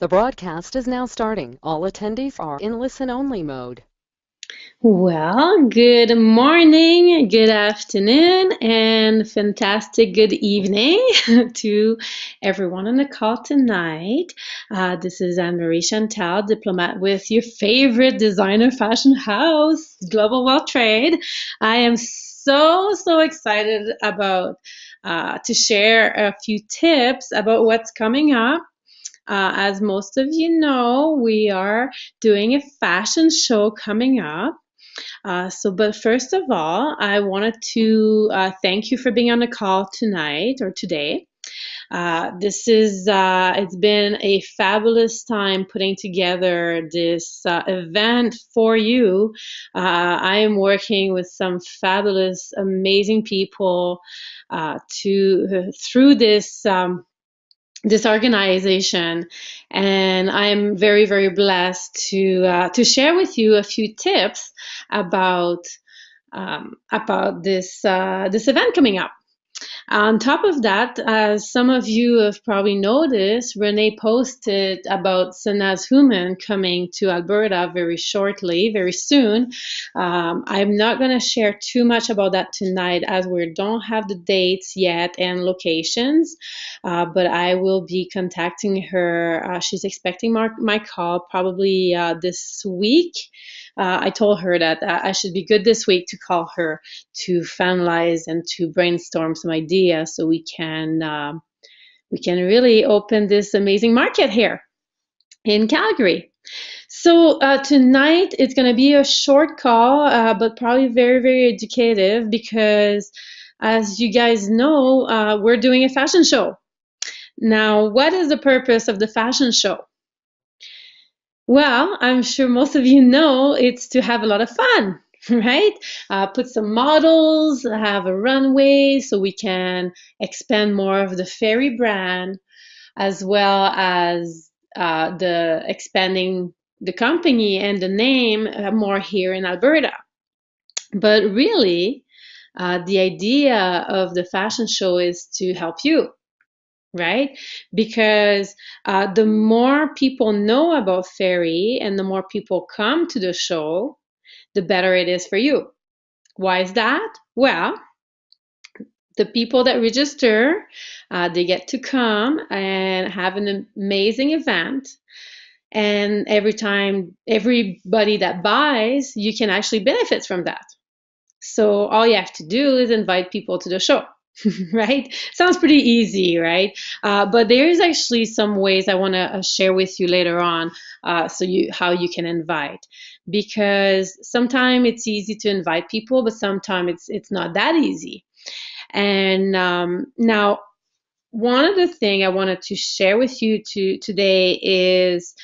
The broadcast is now starting. All attendees are in listen-only mode. Well, good morning, good afternoon, and fantastic good evening to everyone on the call tonight. This is Anne-Marie Chantal, diplomat with your favorite designer fashion house, Global World Trade. I am so excited about to share a few tips about what's coming up. As most of you know, we are doing a fashion show coming up. But first of all, I wanted to thank you for being on the call tonight or today. It's been a fabulous time putting together this event for you. I am working with some fabulous, amazing people through this organization, and I'm very blessed to share with you a few tips about this event coming up. On top of that, as some of you have probably noticed, Renee posted about Sanaz Human coming to Alberta very shortly, very soon. I'm not going to share too much about that tonight as we don't have the dates yet and locations, but I will be contacting her. She's expecting my call probably this week. I told her that I should be good this week to call her to finalize and to brainstorm some ideas so we can really open this amazing market here in Calgary. So tonight it's going to be a short call, but probably very educative because, as you guys know, we're doing a fashion show. Now, what is the purpose of the fashion show? Well, I'm sure most of you know it's to have a lot of fun, right? Put some models, have a runway so we can expand more of the Fairy brand, as well as the expanding the company and the name more here in Alberta. But really, the idea of the fashion show is to help you, right? Because the more people know about Fairy and the more people come to the show, the better it is for you. Why is that? Well, the people that register, they get to come and have an amazing event. And every time, everybody that buys, you can actually benefit from that. So all you have to do is invite people to the show. Right? Sounds pretty easy, right? But there is actually some ways I want to share with you later on, how you can invite, because sometimes it's easy to invite people, but sometimes it's not that easy. And now, one of the things I wanted to share with you today is,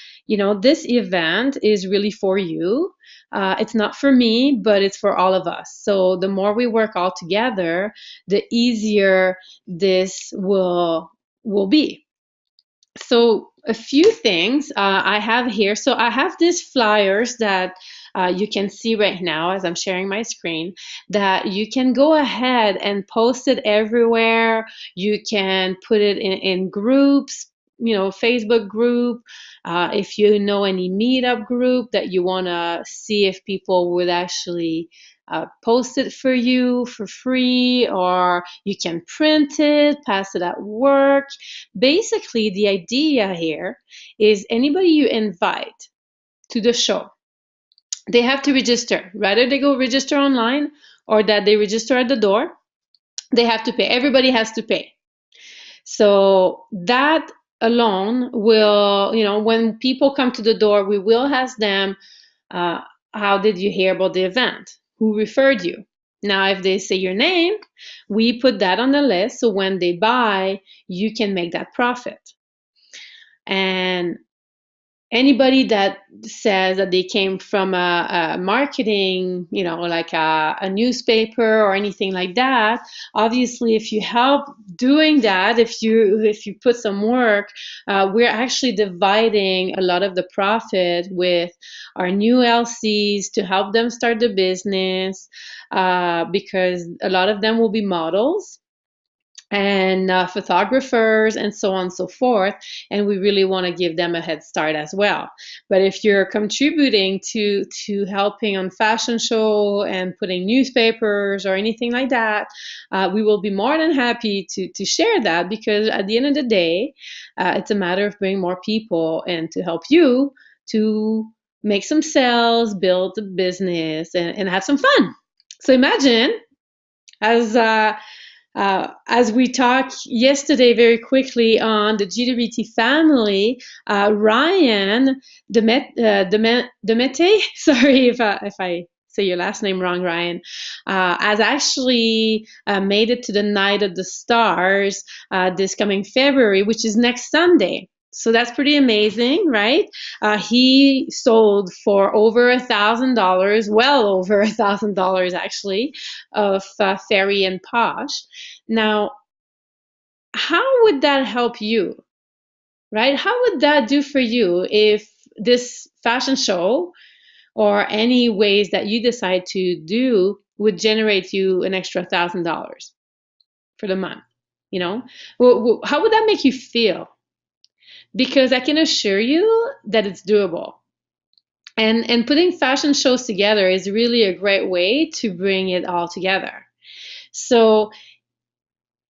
this event is really for you. It's not for me, but it's for all of us. So the more we work all together, the easier this will be. So a few things I have here. So I have these flyers that you can see right now as I'm sharing my screen, that you can go ahead and post it everywhere. You can put it in groups, Facebook group. If you know any meetup group that you want to see if people would actually post it for you for free, or you can print it, pass it at work. Basically, the idea here is anybody you invite to the show, they have to register. Rather they go register online or that they register at the door, they have to pay. Everybody has to pay. So that alone will, when people come to the door, we will ask them, how did you hear about the event? Who referred you? Now, if they say your name, we put that on the list. So when they buy, you can make that profit. And anybody that says that they came from a marketing, like a newspaper or anything like that, obviously, if you help doing that, if you put some work, we're actually dividing a lot of the profit with our new LCs to help them start the business, because a lot of them will be models. and photographers and so on and so forth, and we really want to give them a head start as well. But if you're contributing to helping on fashion show and putting newspapers or anything like that, we will be more than happy to share that, because at the end of the day, it's a matter of bringing more people and to help you to make some sales, build a business, and have some fun. So imagine, as as we talked yesterday very quickly on the GWT family, Ryan Demete, sorry if I say your last name wrong, Ryan, has actually made it to the Night of the Stars this coming February, which is next Sunday. So that's pretty amazing, right? He sold for over $1,000, well over $1,000 actually, of Fairy and Posh. Now, how would that help you, right? How would that do for you if this fashion show or any ways that you decide to do would generate you an extra $1,000 for the month? You know, how would that make you feel? Because I can assure you that it's doable. And putting fashion shows together is really a great way to bring it all together. So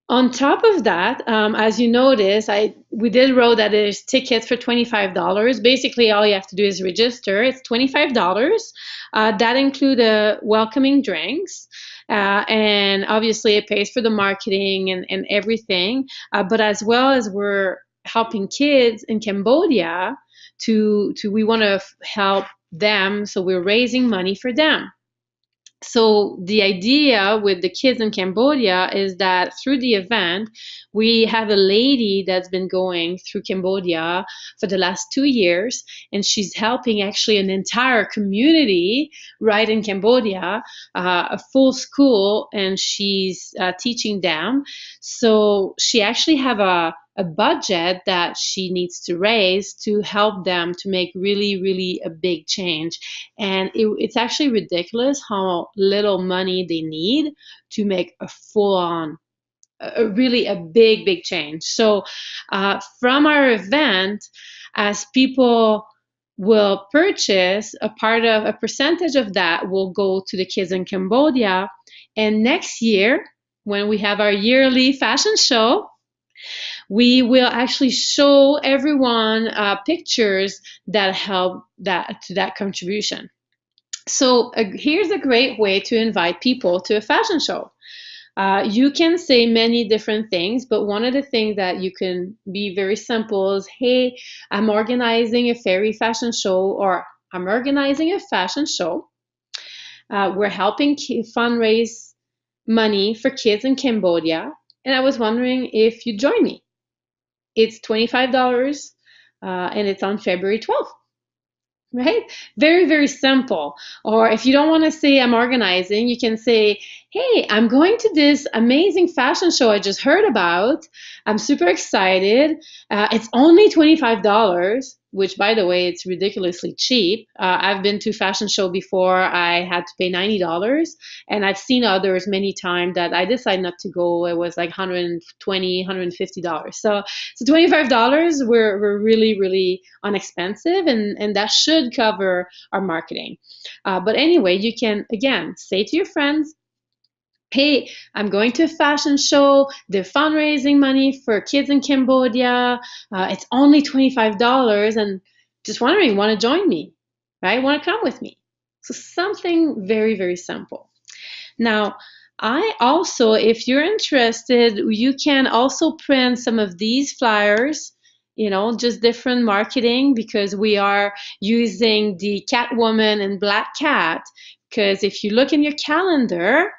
on top of that, as you notice, we did wrote that there's tickets for $25. Basically, all you have to do is register. It's $25. That include welcoming drinks. And obviously it pays for the marketing and everything. But as well as we're helping kids in Cambodia we want to help them. So we're raising money for them. So the idea with the kids in Cambodia is that through the event, we have a lady that's been going through Cambodia for the last 2 years, and she's helping actually an entire community right in Cambodia, a full school, and she's teaching them. So she actually have a budget that she needs to raise to help them to make really, really a big change. And it's actually ridiculous how little money they need to make a full-on, really a big, big change. So from our event, as people will purchase, a percentage of that will go to the kids in Cambodia. And next year, when we have our yearly fashion show, we will actually show everyone pictures that help to that contribution. So here's a great way to invite people to a fashion show. You can say many different things, but one of the things that you can be very simple is, hey, I'm organizing a fairy fashion show, or I'm organizing a fashion show. We're helping fundraise money for kids in Cambodia, and I was wondering if you'd join me. It's $25, and it's on February 12th. Right? Very, very simple. Or if you don't want to say I'm organizing, you can say, hey, I'm going to this amazing fashion show I just heard about. I'm super excited. It's only $25, which, by the way, it's ridiculously cheap. I've been to fashion show before. I had to pay $90, and I've seen others many times that I decided not to go. It was like $120, $150. So $25, we're really, really inexpensive, and that should cover our marketing. But anyway, you can, again, say to your friends, hey, I'm going to a fashion show. They're fundraising money for kids in Cambodia. It's only $25, and just wondering, want to join me, right? Want to come with me? So something very, very simple. Now, I also, if you're interested, you can also print some of these flyers, just different marketing, because we are using the Catwoman and Black Cat. Because if you look in your calendar,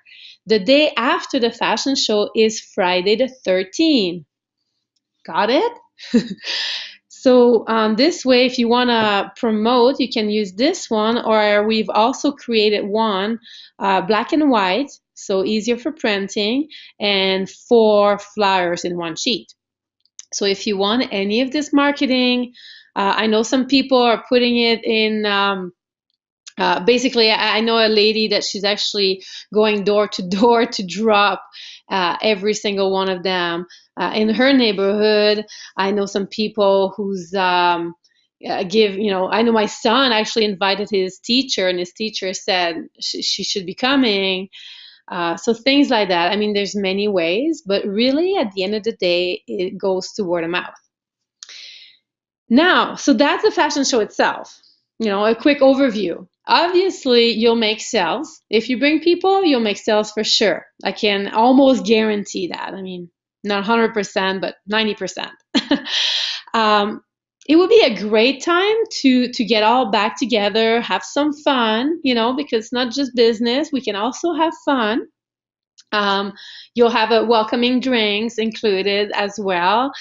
the day after the fashion show is Friday the 13th. Got it? So this way, if you want to promote, you can use this one, or we've also created one, black and white, so easier for printing, and 4 flyers in one sheet. So if you want any of this marketing, I know some people are putting it in, basically, I know a lady that she's actually going door to door to drop every single one of them. In her neighborhood, I know some people who's I know my son actually invited his teacher, and his teacher said she should be coming. So things like that. I mean, there's many ways, but really at the end of the day, it goes to word of mouth. Now, so that's the fashion show itself. A quick overview. Obviously, you'll make sales. If you bring people, you'll make sales for sure. I can almost guarantee that. I mean, not 100%, but 90%. It would be a great time to get all back together, have some fun, because it's not just business. We can also have fun. You'll have a welcoming drinks included as well.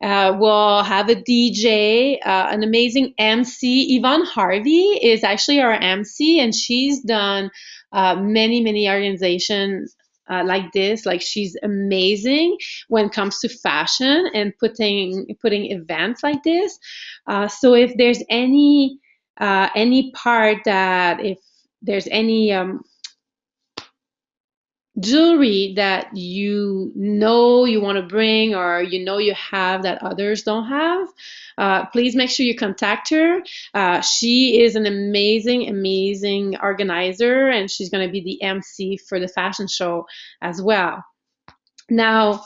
We'll have a DJ, an amazing MC. Yvonne Harvey is actually our MC, and she's done many organizations like this. Like, she's amazing when it comes to fashion and putting events like this. So if there's any part that if there's any jewelry that you want to bring, or you have that others don't have, please make sure you contact her. She is an amazing organizer, and she's going to be the MC for the fashion show as well. Now,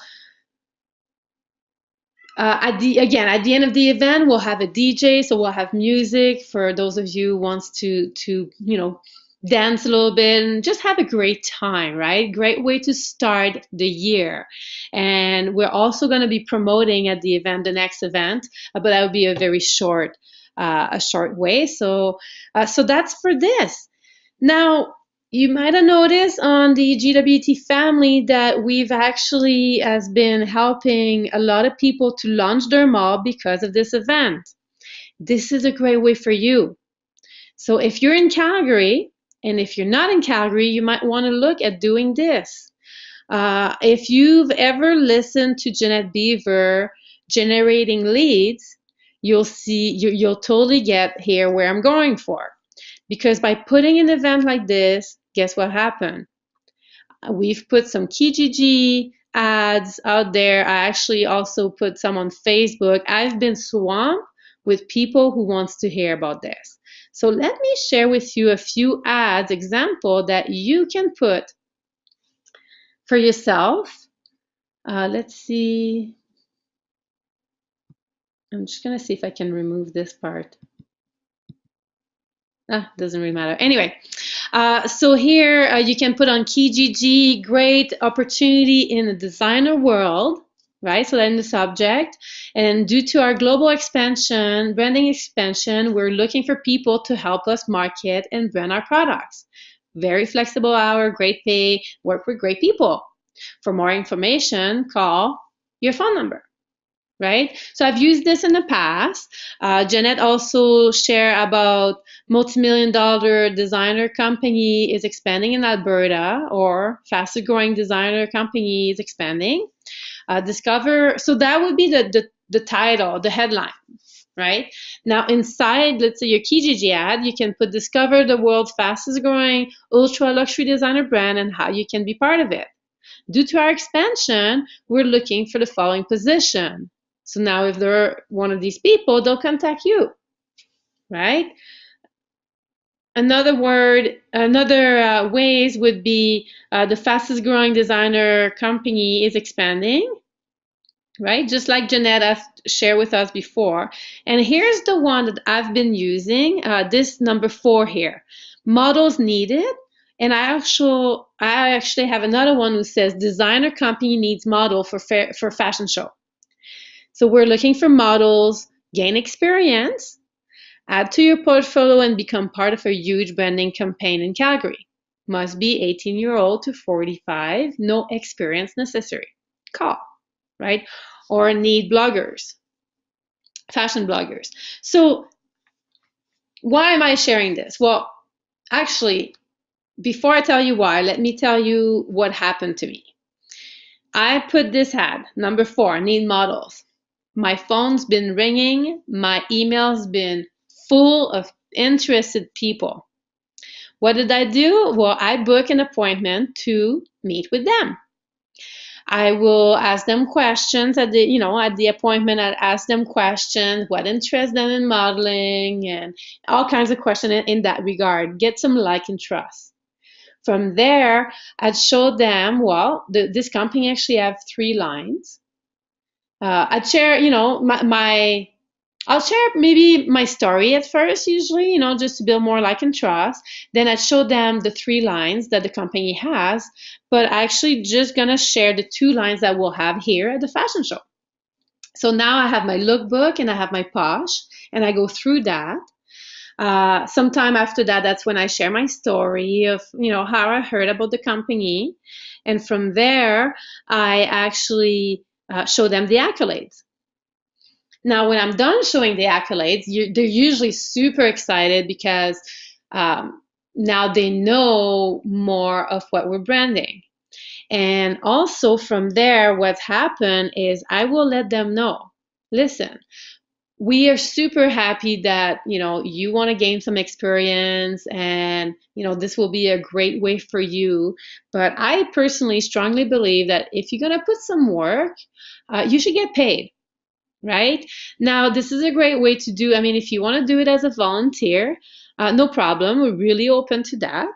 at the end of the event, we'll have a DJ, so we'll have music for those of you who wants to dance a little bit and just have a great time, right? Great way to start the year. And we're also going to be promoting at the event, the next event, but that will be a very short way. So that's for this. Now, you might have noticed on the GWT family that we've actually has been helping a lot of people to launch their mall because of this event. This is a great way for you. So if you're in Calgary, and if you're not in Calgary, you might want to look at doing this. If you've ever listened to Jeanette Beaver generating leads, you'll totally get here where I'm going for. Because by putting an event like this, guess what happened? We've put some Kijiji ads out there. I actually also put some on Facebook. I've been swamped with people who wants to hear about this. So let me share with you a few ads example that you can put for yourself. Let's see. I'm just going to see if I can remove this part. Doesn't really matter. Anyway, so here you can put on Kijiji, great opportunity in the designer world, right? So then the subject. And due to our global expansion, branding expansion, we're looking for people to help us market and brand our products. Very flexible hour, great pay, work with great people. For more information, call your phone number. Right? So I've used this in the past. Jeanette also shared about multi-million-dollar designer company is expanding in Alberta, or faster growing designer company is expanding. Discover, so that would be the title, the headline, right? Now inside, let's say your Kijiji ad, you can put discover the world's fastest growing ultra luxury designer brand and how you can be part of it. Due to our expansion, we're looking for the following position. So now if they're one of these people, they'll contact you, right? Another ways would be the fastest growing designer company is expanding, right? Just like Jeanette has shared with us before. And here's the one that I've been using, this number 4 here, models needed. And I actually have another one who says designer company needs model for fashion show. So we're looking for models, gain experience, add to your portfolio, and become part of a huge branding campaign in Calgary. Must be 18-year-old to 45, no experience necessary. Call, right? Or need bloggers, fashion bloggers. So why am I sharing this? Well, actually, before I tell you why, let me tell you what happened to me. I put this ad, number 4, need models. My phone's been ringing. My email's been full of interested people. What did I do? Well, I booked an appointment to meet with them. I will ask them questions at the appointment. I'd ask them questions, what interests them in modeling, and all kinds of questions in that regard. Get some like and trust. From there, I'd show them, well, this company actually have 3 lines. I'd share, I'll share maybe my story at first, usually, just to build more like and trust. Then I'd show them the 3 lines that the company has, but I actually just gonna share the 2 lines that we'll have here at the fashion show. So now I have my lookbook and I have my Posh, and I go through that. Sometime after that, that's when I share my story of how I heard about the company, and from there I actually show them the accolades. Now, when I'm done showing the accolades, they're usually super excited because now they know more of what we're branding. And also from there, what's happened is I will let them know, listen, we are super happy that you want to gain some experience, and this will be a great way for you. But I personally strongly believe that if you're going to put some work, you should get paid. Right? Now, this is a great way to do. I mean, if you want to do it as a volunteer, no problem. We're really open to that.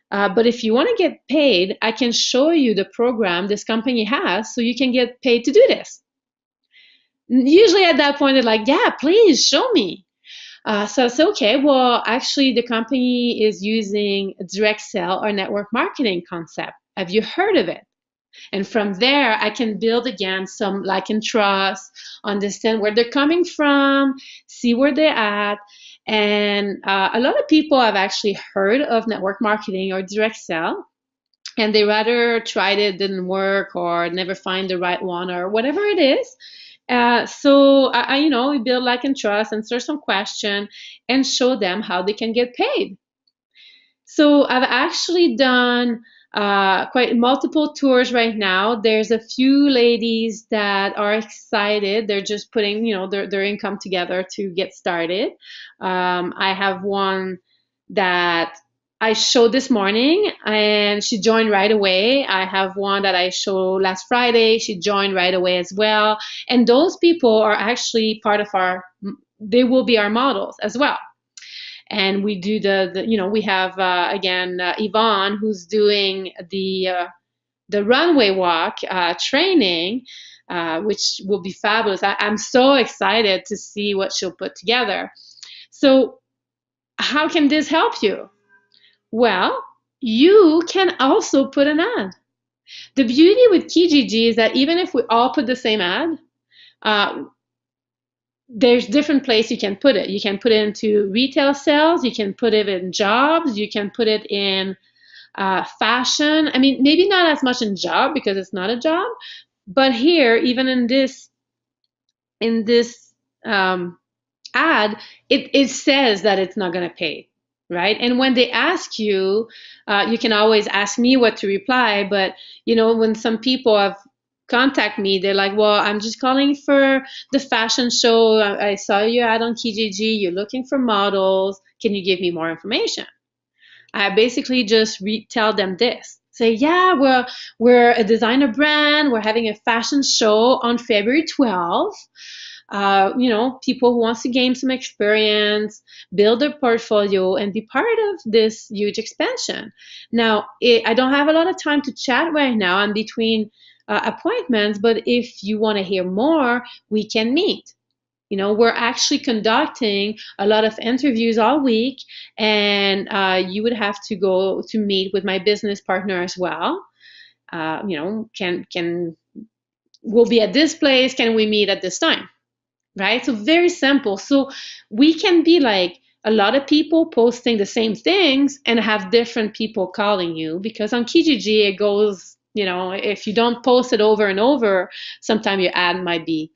But if you want to get paid, I can show you the program this company has so you can get paid to do this. Usually at that point, they're like, yeah, please show me. So I say, okay, well, actually, the company is using direct sell or network marketing concept. Have you heard of it? And from there, I can build again some like and trust, understand where they're coming from, see where they're at. And a lot of people have actually heard of network marketing or direct sell, and they rather tried it, didn't work, or never find the right one, or whatever it is. So we build like and trust, answer some question, and show them how they can get paid. So I've actually done quite multiple tours right now. There's a few ladies that are excited. They're just putting, their income together to get started. I have one that I showed this morning and she joined right away. I have one that I showed last Friday. She joined right away as well. And those people are actually part of they will be our models as well. And we do we have again Yvonne, who's doing the runway walk training, which will be fabulous. I'm so excited to see what she'll put together. So how can this help you? Well, you can also put an ad. The beauty with Kijiji is that even if we all put the same ad, there's different places you can put it. You can put it into retail sales, you can put it in jobs, you can put it in fashion. I mean, maybe not as much in job because it's not a job, but here, even in this ad, it says that it's not going to pay, right? And when they ask you, you can always ask me what to reply. But when some people have contact me, they're like, well, I'm just calling for the fashion show. I saw your ad on Kijiji. You're looking for models. Can you give me more information? I basically just tell them this. Say, yeah, we're a designer brand. We're having a fashion show on February 12th. People who wants to gain some experience, build their portfolio, and be part of this huge expansion. Now, I don't have a lot of time to chat right now. I'm between appointments, but if you want to hear more, we can meet. We're actually conducting a lot of interviews all week, and you would have to go to meet with my business partner as well. We'll be at this place. Can we meet at this time? Right? So very simple. So we can be like a lot of people posting the same things and have different people calling you, because on Kijiji it goes, if you don't post it over and over, sometimes your ad might be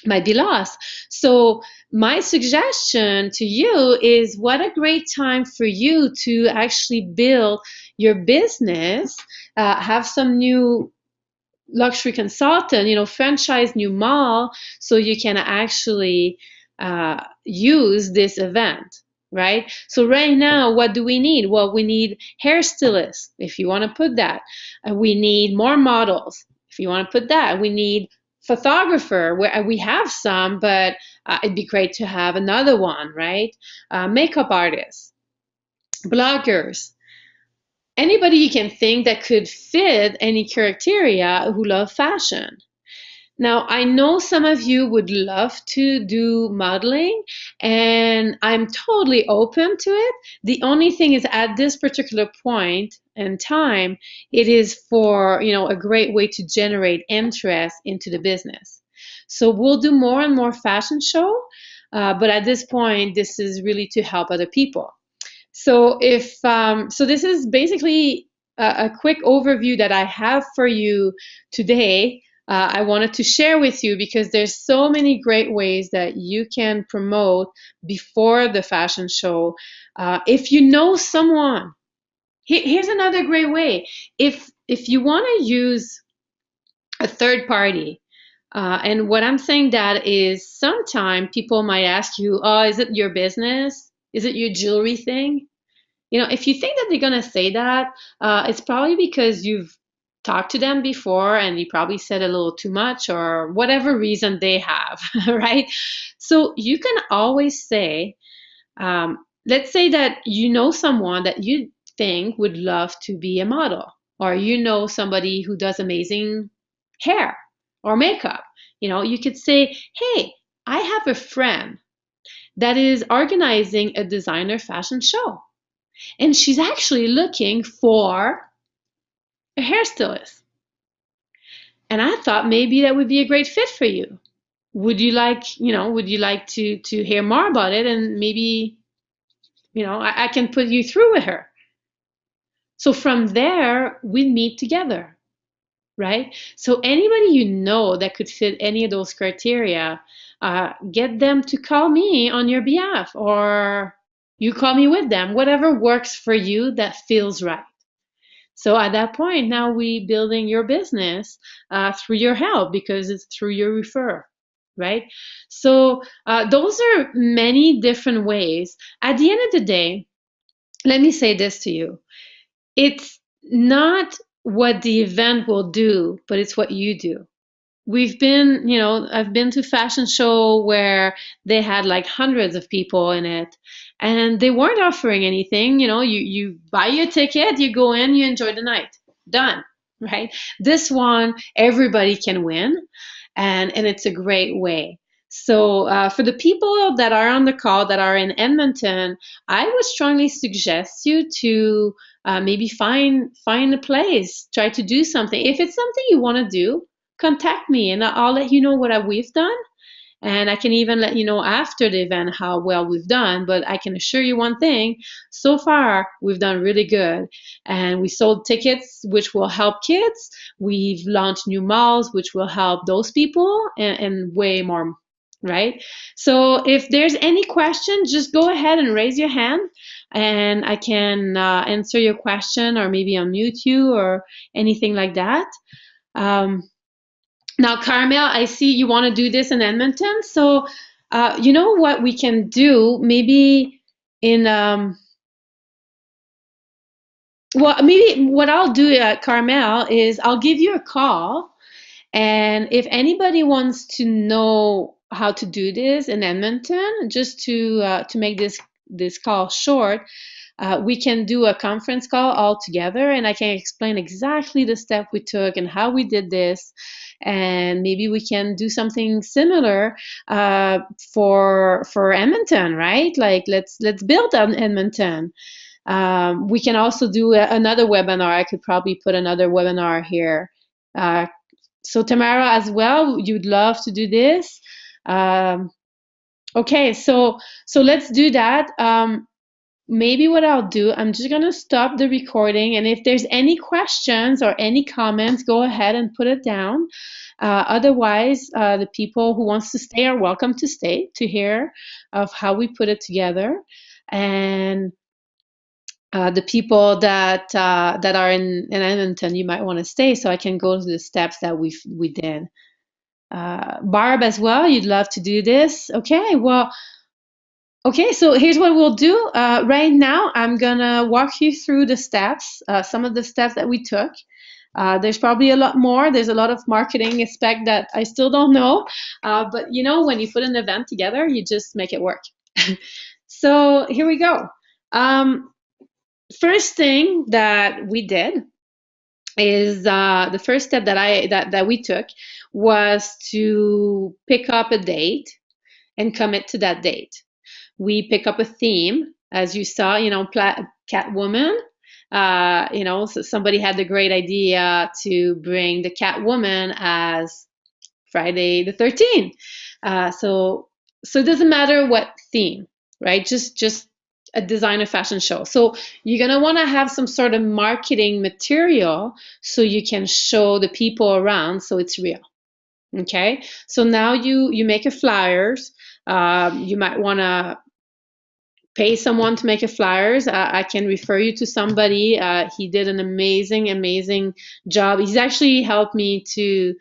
lost. So my suggestion to you is, what a great time for you to actually build your business, have some new luxury consultant, franchise new mall, so you can actually use this event, right? So right now, what do we need? Well, we need hairstylists, if you want to put that. We need more models. if you want to put that. We need photographer, where we have some, but it'd be great to have another one, right? Makeup artists, bloggers, anybody you can think that could fit any criteria who love fashion. Now, I know some of you would love to do modeling, and I'm totally open to it. The only thing is, at this particular point in time, it is for, a great way to generate interest into the business. So we'll do more and more fashion show, but at this point, this is really to help other people. So so this is basically a quick overview that I have for you today. I wanted to share with you because there's so many great ways that you can promote before the fashion show. If you know someone, here's another great way. If you want to use a third party, and what I'm saying that is, sometimes people might ask you, "Oh, is it your business? Is it your jewelry thing?" If you think that they're going to say that, it's probably because you've talked to them before and you probably said a little too much, or whatever reason they have, right? So you can always say, let's say that you know someone that you think would love to be a model, or you know somebody who does amazing hair or makeup. You could say, "Hey, I have a friend that is organizing a designer fashion show, and she's actually looking for a hairstylist. And I thought maybe that would be a great fit for you. Would you like to hear more about it? And maybe, I can put you through with her." So from there, we meet together, right? So anybody you know that could fit any of those criteria, get them to call me on your behalf, or you call me with them, whatever works for you that feels right. So at that point, now we building your business through your help, because it's through your refer, right? So those are many different ways. At the end of the day, let me say this to you. It's not what the event will do, but it's what you do. I've been to fashion show where they had like hundreds of people in it, and they weren't offering anything. You buy your ticket, you go in, you enjoy the night. Done, right? This one, everybody can win, and it's a great way. So for the people that are on the call that are in Edmonton, I would strongly suggest you to maybe find a place, try to do something. If it's something you want to do, contact me and I'll let you know what we've done. And I can even let you know after the event how well we've done. But I can assure you one thing, so far we've done really good. And we sold tickets, which will help kids. We've launched new malls, which will help those people, and way more, right? So if there's any question, just go ahead and raise your hand, and I can answer your question, or maybe unmute you or anything like that. Now, Carmel, I see you want to do this in Edmonton. So, you know what we can do? Maybe maybe what I'll do, Carmel, is I'll give you a call. And if anybody wants to know how to do this in Edmonton, just to make this call short, we can do a conference call all together, and I can explain exactly the step we took and how we did this. And maybe we can do something similar for Edmonton, right? Like let's build on Edmonton. We can also do another webinar. I could probably put another webinar here. So Tamara as well, you'd love to do this. Okay, so let's do that. Maybe what I'll do, I'm just gonna stop the recording, and if there's any questions or any comments, go ahead and put it down. Otherwise, the people who wants to stay are welcome to stay to hear of how we put it together. And the people that are in Edmonton, you might want to stay so I can go through the steps that we did. Barb as well, you'd love to do this. Okay, well, okay, so here's what we'll do. Right now, I'm gonna walk you through the steps, some of the steps that we took. There's probably a lot more. There's a lot of marketing aspect that I still don't know. But you know, when you put an event together, you just make it work. So here we go. First thing that we did is the first step that we took was to pick up a date and commit to that date. We pick up a theme, as you saw, you know, Catwoman. You know, so somebody had the great idea to bring the Catwoman as Friday the 13th. So it doesn't matter what theme, right? Just a designer fashion show. So you're gonna want to have some sort of marketing material so you can show the people around so it's real. Okay, so now you make a flyers. You might want to pay someone to make a flyers. I can refer you to somebody. He did an amazing job. He's actually helped me to.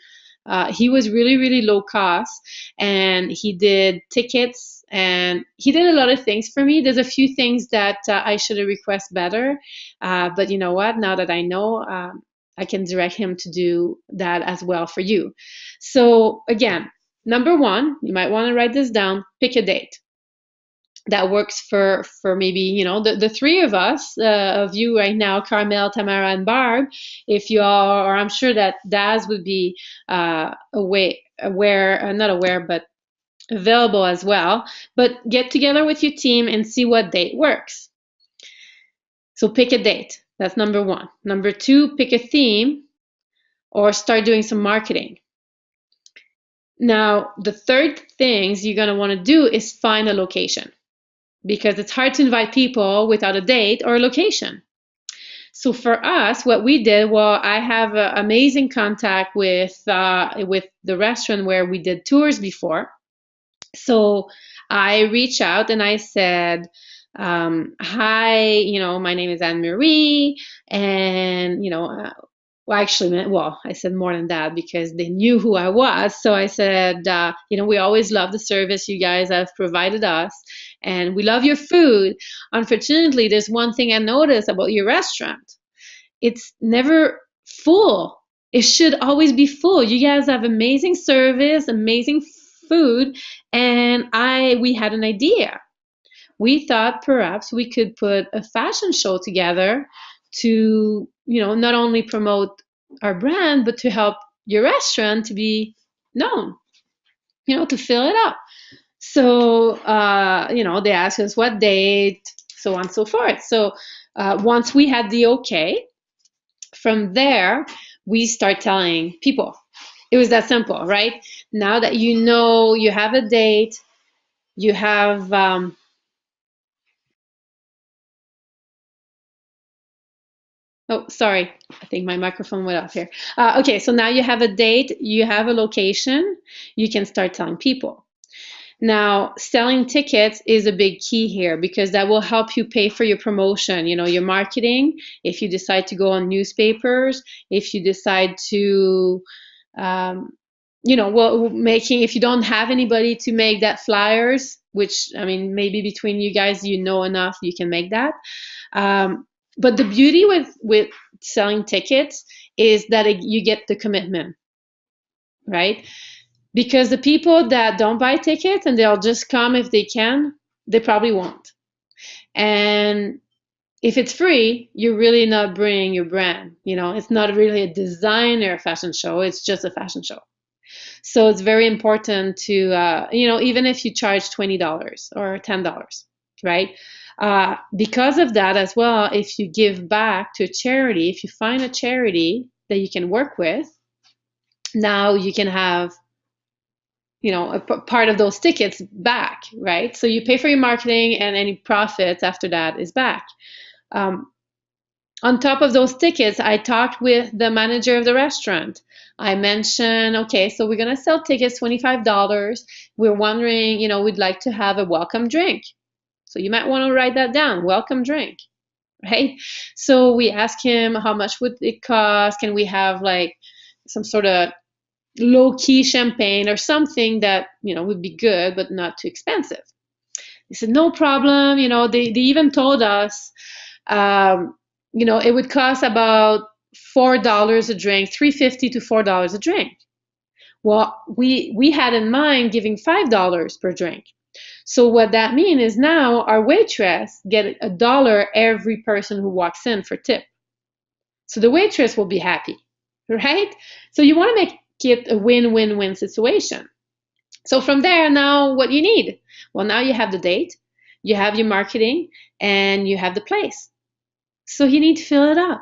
He was really low cost, and he did tickets, and he did a lot of things for me. There's a few things that I should have requested better, but you know what? Now that I know, I can direct him to do that as well for you. So again, number one, you might want to write this down. Pick a date that works for maybe, you know, the three of us, of you right now, Carmel, Tamara, and Barb. If you are, or I'm sure that Daz would be not aware, but available as well. But get together with your team and see what date works. So pick a date. That's number one. Number two, pick a theme or start doing some marketing. Now, the third things you're going to want to do is find a location, because it's hard to invite people without a date or a location. So for us, what we did, well, I have an amazing contact with the restaurant where we did tours before. So I reached out and I said, hi, you know, my name is Anne-Marie, and, you know, I said more than that because they knew who I was. So I said, you know, we always love the service you guys have provided us, and we love your food. Unfortunately, there's one thing I noticed about your restaurant. It's never full. It should always be full. You guys have amazing service, amazing food, and we had an idea. We thought perhaps we could put a fashion show together to, you know, not only promote our brand, but to help your restaurant to be known, you know, to fill it up. So, you know, they asked us what date, so on and so forth. So once we had the okay, from there, we start telling people. It was that simple, right? Now that you know you have a date, you have... Oh, sorry. I think my microphone went off here. Okay, so now you have a date, you have a location, you can start telling people. Now, selling tickets is a big key here because that will help you pay for your promotion, you know, your marketing. If you decide to go on newspapers, if you decide to, you know, well, if you don't have anybody to make that flyers, which, I mean, maybe between you guys, you know enough, you can make that. But the beauty with selling tickets is that you get the commitment, right? Because the people that don't buy tickets and they'll just come if they can, they probably won't. And if it's free, you're really not bringing your brand. You know, it's not really a designer fashion show. It's just a fashion show. So it's very important to, you know, even if you charge $20 or $10, right? Because of that as well, if you give back to a charity, if you find a charity that you can work with, now you can have, you know, a part of those tickets back, right? So you pay for your marketing and any profits after that is back. On top of those tickets, I talked with the manager of the restaurant. I mentioned, okay, so we're going to sell tickets, $25. We're wondering, you know, we'd like to have a welcome drink. So you might want to write that down, welcome drink, right? So we asked him how much would it cost? Can we have like some sort of low-key champagne or something that, you know, would be good but not too expensive? He said, no problem. You know, they even told us, you know, it would cost about $4 a drink, $3.50 to $4 a drink. Well, we had in mind giving $5 per drink. So what that means is now our waitress get $1 every person who walks in for tip. So the waitress will be happy, right? So you want to make it a win-win-win situation. So from there, now what you need? Well, now you have the date, you have your marketing, and you have the place. So you need to fill it up,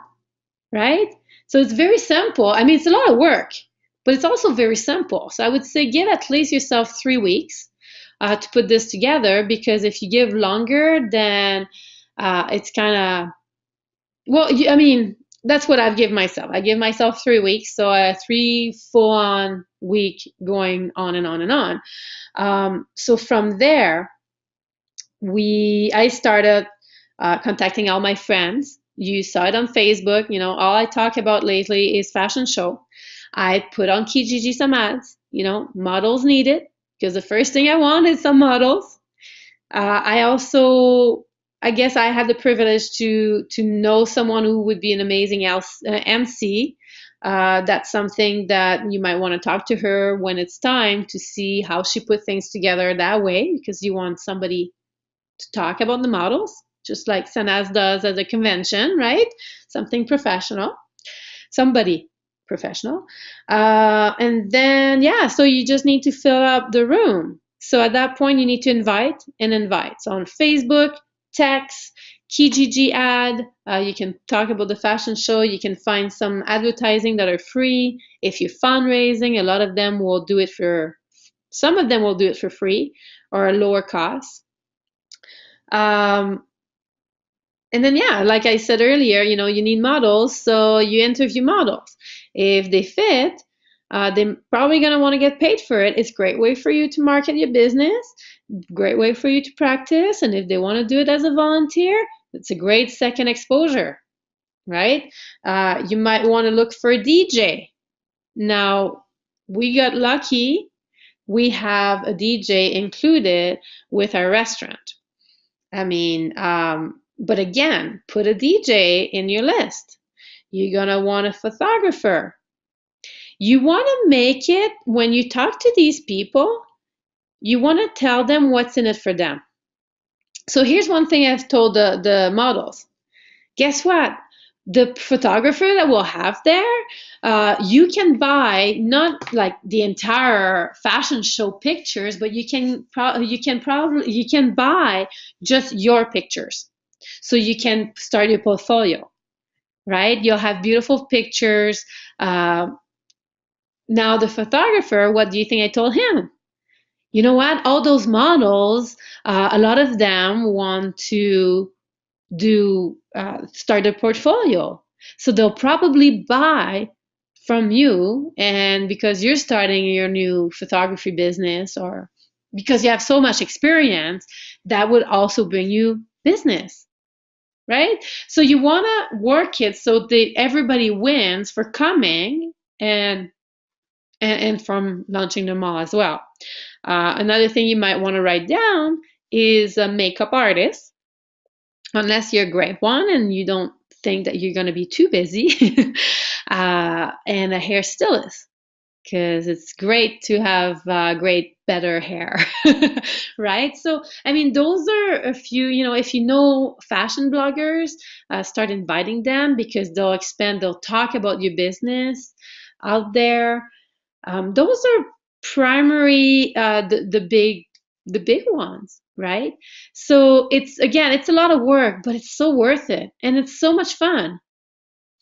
right? So it's very simple. I mean, it's a lot of work, but it's also very simple. So I would say give at least yourself 3 weeks to put this together, because if you give longer, then it's kind of, well, I mean, that's what I've given myself. I give myself 3 weeks, so a 3 full-on week going on and on and on. So from there, I started contacting all my friends. You saw it on Facebook. You know, all I talk about lately is fashion show. I put on Kijiji some ads. You know, models needed, because the first thing I want is some models. I guess I have the privilege to know someone who would be an amazing MC. That's something that you might want to talk to her when it's time to see how she put things together that way, because you want somebody to talk about the models, just like Sanaz does at a convention, right? Something professional, somebody professional. And then, yeah, so you just need to fill up the room. So at that point, you need to invite and invite. So on Facebook, text, Kijiji ad, you can talk about the fashion show. You can find some advertising that are free. If you're fundraising, a lot of them will do it some of them will do it for free or a lower cost. And then, yeah, like I said earlier, you know, you need models, so you interview models. If they fit, they're probably going to want to get paid for it. It's a great way for you to market your business, great way for you to practice. And if they want to do it as a volunteer, it's a great second exposure, right? You might want to look for a DJ. Now, we got lucky. We have a DJ included with our restaurant. I mean, but again, put a DJ in your list. You're going to want a photographer. You want to make it, when you talk to these people, you want to tell them what's in it for them. So here's one thing I've told the models. Guess what? The photographer that we'll have there, you can buy not like the entire fashion show pictures, but you can buy just your pictures, so you can start your portfolio, right? You'll have beautiful pictures. Now the photographer, what do you think I told him? You know what? All those models, a lot of them want to start a portfolio. So they'll probably buy from you, and because you're starting your new photography business, or because you have so much experience, that would also bring you business, right? So you want to work it so that everybody wins for coming and from launching the mall as well. Another thing you might want to write down is a makeup artist, unless you're a great one and you don't think that you're going to be too busy, and a hairstylist, because it's great to have great, better hair, right? So, I mean, those are a few, you know, if you know fashion bloggers, start inviting them, because they'll talk about your business out there. Those are primary, the big ones, right? So it's a lot of work, but it's so worth it, and it's so much fun,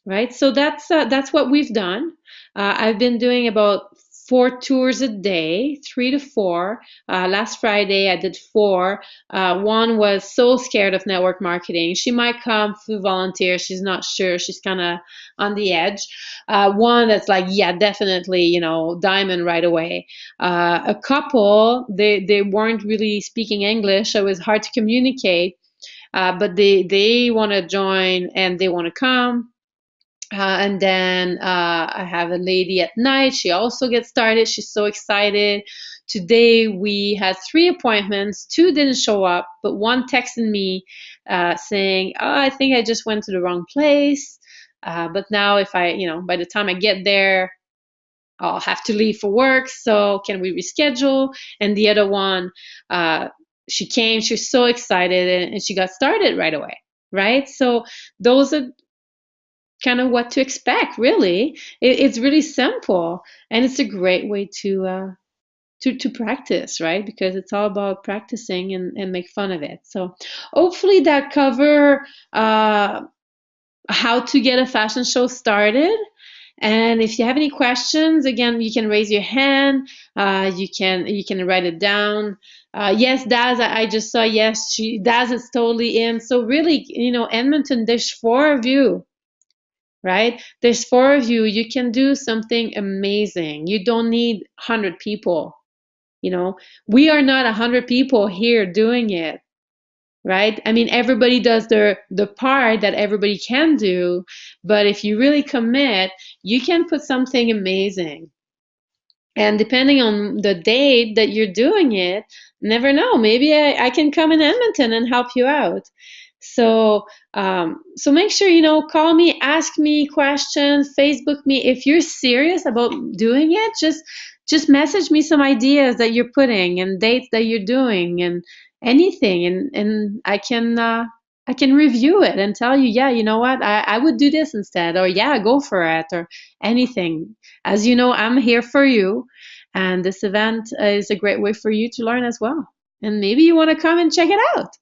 right? So that's what we've done. I've been doing about 4 tours a day, 3 to 4. Last Friday I did 4. One was so scared of network marketing. She might come to volunteer. She's not sure. She's kind of on the edge. One that's like, yeah, definitely, you know, diamond right away. A couple, they weren't really speaking English, so it was hard to communicate. But they want to join and they want to come. And then I have a lady at night. She also gets started. She's so excited. Today we had 3 appointments. 2 didn't show up, but one texted me saying, "Oh, I think I just went to the wrong place." But now if I, by the time I get there, I'll have to leave for work. So can we reschedule? And the other one, she came, she was so excited, and she got started right away. Right. So those are kind of what to expect, really. It's really simple, and it's a great way to practice, right? Because it's all about practicing and make fun of it. So hopefully that cover how to get a fashion show started. And if you have any questions, again, you can raise your hand. You can write it down. Yes, Daz, I just saw. Yes, Daz is totally in. So really, Edmonton, there's 4 of you, right? There's 4 of you. You can do something amazing. You don't need 100 people. We are not 100 people here doing it, right? I mean, everybody does the part that everybody can do, but if you really commit, you can put something amazing. And depending on the date that you're doing it, never know. Maybe I can come in Edmonton and help you out. So make sure, call me, ask me questions, Facebook me. If you're serious about doing it, just message me some ideas that you're putting and dates that you're doing and anything, and I can review it and tell you, yeah, you know what, I would do this instead, or yeah, go for it, or anything. As you know, I'm here for you, and this event is a great way for you to learn as well. And maybe you want to come and check it out.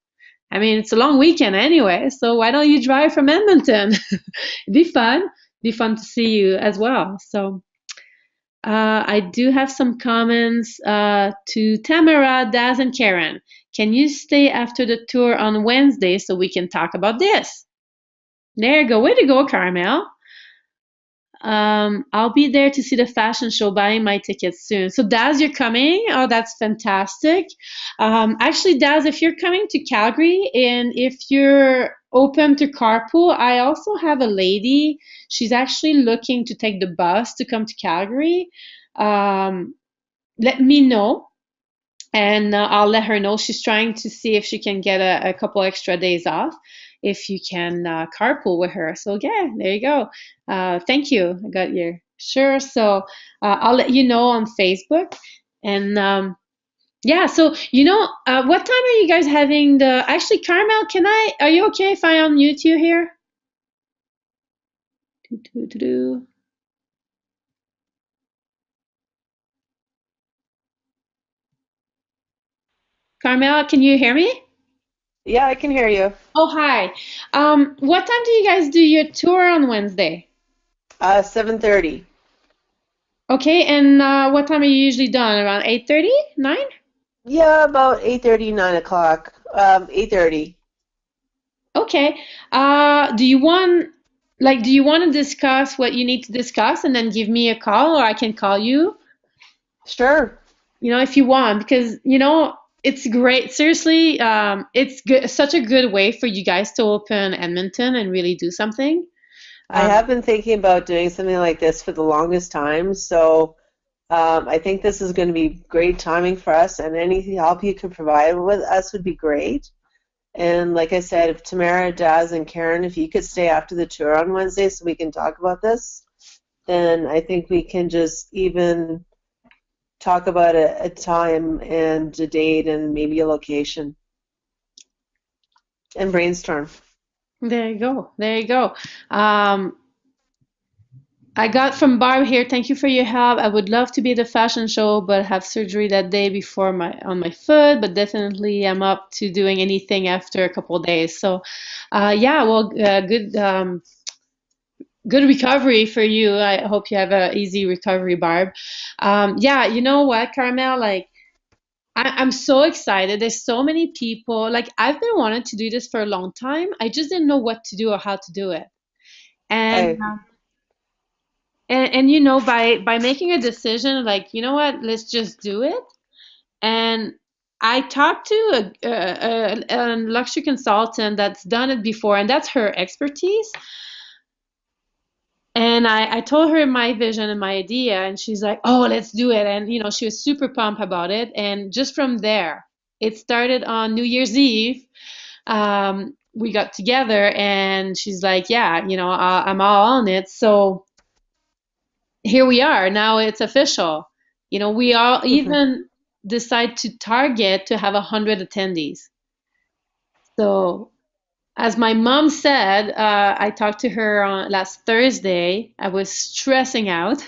I mean, it's a long weekend anyway, so why don't you drive from Edmonton? It'd be fun. Be fun to see you as well. So I do have some comments to Tamara, Daz, and Karen. Can you stay after the tour on Wednesday so we can talk about this? There you go. Way to go, Carmel. I'll be there to see the fashion show, buying my tickets soon. So Daz, you're coming? Oh, that's fantastic. Actually, Daz, if you're coming to Calgary and if you're open to carpool, I also have a lady. She's actually looking to take the bus to come to Calgary. Let me know, and I'll let her know. She's trying to see if she can get a couple extra days off, if you can carpool with her. So yeah, there you go. Thank you. I got your sure. So I'll let you know on Facebook. And yeah, so what time are you guys having the? Actually, Carmel, are you okay if I unmute you here? Doo-doo-doo-doo. Carmel, can you hear me? Yeah, I can hear you. Oh, hi. What time do you guys do your tour on Wednesday? 7:30. Okay, and what time are you usually done? Around 8:30, 9? Yeah, about 8:30, 9 o'clock. 8:30. Okay. Do you want to discuss what you need to discuss and then give me a call, or I can call you, Sure. if you want, because, it's great. Seriously, it's good, such a good way for you guys to open Edmonton and really do something. I Um, have been thinking about doing something like this for the longest time, so I think this is going to be great timing for us, and any help you can provide with us would be great. And like I said, if Tamara, Daz, and Karen, if you could stay after the tour on Wednesday so we can talk about this, then I think we can just even talk about a time and a date and maybe a location and brainstorm. there you go. There you go. Um, I got from Barb here. Thank you for your help. I would love to be at the fashion show, but have surgery that day before on my foot. But definitely, I'm up to doing anything after a couple of days. So, yeah. Well, good recovery for you. I hope you have a easy recovery, Barb. Yeah. You know what, Carmel? Like, I'm so excited. There's so many people. Like, I've been wanting to do this for a long time. I just didn't know what to do or how to do it. And I by making a decision, like, you know what, let's just do it. And I talked to a luxury consultant that's done it before, and that's her expertise. And I told her my vision and my idea, and she's like, oh, let's do it. And she was super pumped about it. And just from there, it started on New Year's Eve. we got together, and she's like, yeah, I'm all on it. So here we are. Now it's official. We all even decide to target to have 100 attendees. So as my mom said, I talked to her on last Thursday. I was stressing out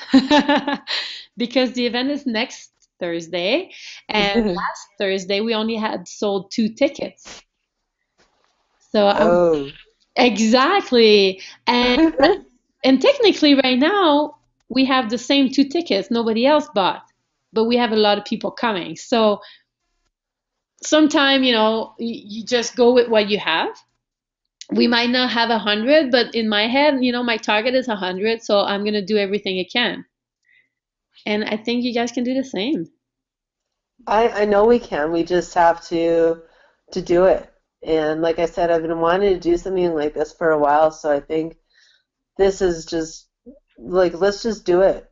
because the event is next Thursday, and last Thursday we only had sold 2 tickets. So Oh. exactly, and technically right now we have the same 2 tickets. Nobody else bought, but we have a lot of people coming. So sometime, you just go with what you have. We might not have 100, but in my head, my target is 100, so I'm gonna do everything I can. And I think you guys can do the same. I know we can. We just have to do it. And like I said, I've been wanting to do something like this for a while, so I think this is just like, let's just do it.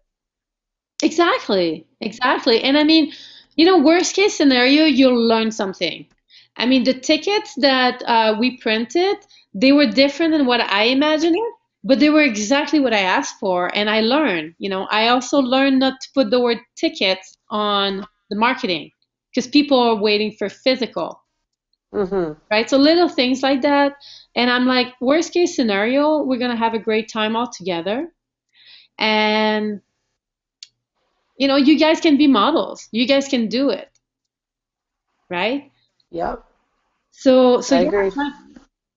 Exactly, exactly. And I mean, worst case scenario, you'll learn something. I mean, the tickets that we printed, they were different than what I imagined it, but they were exactly what I asked for, and I learned. I also learned not to put the word tickets on the marketing because people are waiting for physical, Hmm. right? So little things like that. And I'm like, worst case scenario, we're gonna have a great time all together. And you guys can be models. You guys can do it, right? Yep, So I yeah, agree.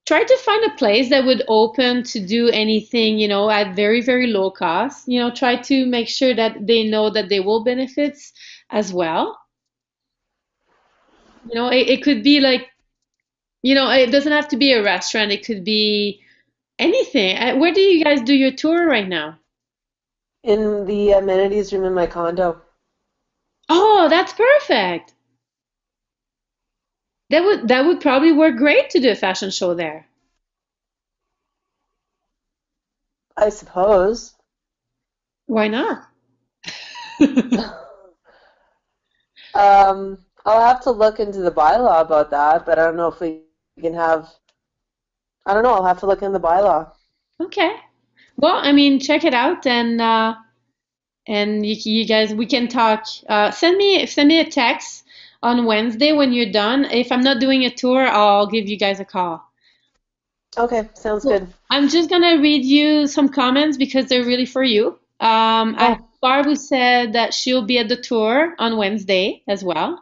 try to find a place that would open to do anything, at very, very low cost. Try to make sure that they know that they will benefits as well. It could be like, it doesn't have to be a restaurant. It could be anything. Where do you guys do your tour right now? In the amenities room in my condo. Oh, that's perfect. That would probably work great to do a fashion show there. I suppose. Why not? I'll have to look into the bylaw about that, but I don't know if we can have, I don't know, I'll have to look in the bylaw. Okay. Well, I mean, check it out, and you guys, we can talk. Send me a text on Wednesday when you're done. If I'm not doing a tour, I'll give you guys a call. Okay, sounds Cool. good. I'm just gonna read you some comments because they're really for you. I have Oh, Barb who said that she'll be at the tour on Wednesday as well.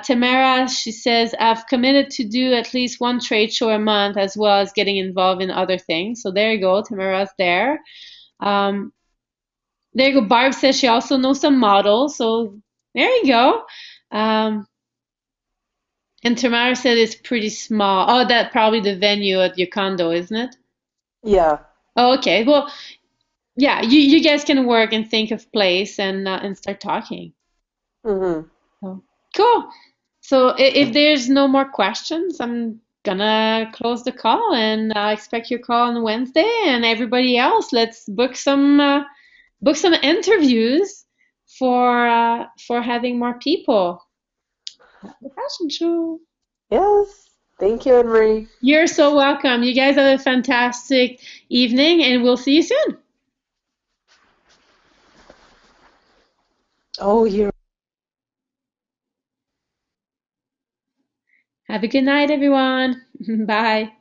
Tamara, she says, I've committed to do at least one trade show a month as well as getting involved in other things. So there you go, Tamara's there. Um, there you go. Barb says she also knows some models. So there you go. Um, and Tamara said it's pretty small. Oh, that probably the venue at your condo, isn't it? yeah. Oh, okay. Well, yeah, you guys can work and think of place and start talking. Mm-hmm. So, cool. So if there's no more questions, I'm gonna close the call and expect your call on Wednesday. And everybody else, let's book some interviews for having more people at the fashion show. Yes. Thank you, Anne Marie. You're so welcome. You guys have a fantastic evening, and we'll see you soon. Oh, you're Have a good night, everyone. Bye.